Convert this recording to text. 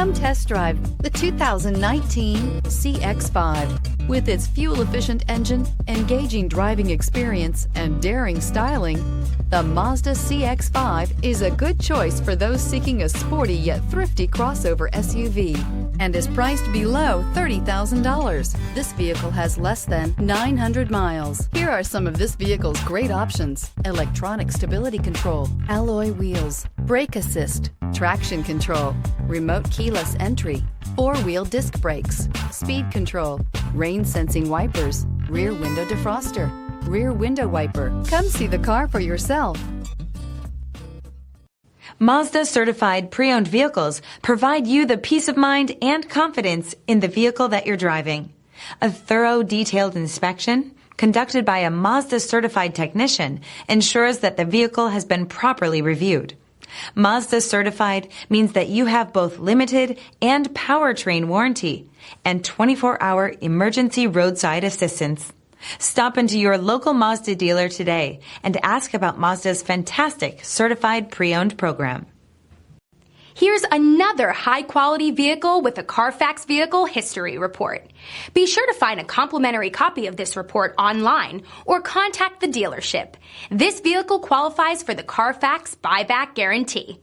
Come test drive the 2019 CX-5. With its fuel-efficient engine, engaging driving experience, and daring styling, the Mazda CX-5 is a good choice for those seeking a sporty yet thrifty crossover SUV and is priced below $30,000. This vehicle has less than 900 miles. Here are some of this vehicle's great options: electronic stability control, alloy wheels, brake assist, traction control, remote keyless entry, four-wheel disc brakes, speed control, rain sensing wipers, rear window defroster, rear window wiper. Come see the car for yourself. Mazda certified pre-owned vehicles provide you the peace of mind and confidence in the vehicle that you're driving. A thorough, detailed inspection conducted by a Mazda certified technician ensures that the vehicle has been properly reviewed. Mazda certified means that you have both limited and powertrain warranty and 24-hour emergency roadside assistance. Stop into your local Mazda dealer today and ask about Mazda's fantastic certified pre-owned program. Here's another high-quality vehicle with a CARFAX Vehicle History Report. Be sure to find a complimentary copy of this report online or contact the dealership. This vehicle qualifies for the CARFAX Buyback Guarantee.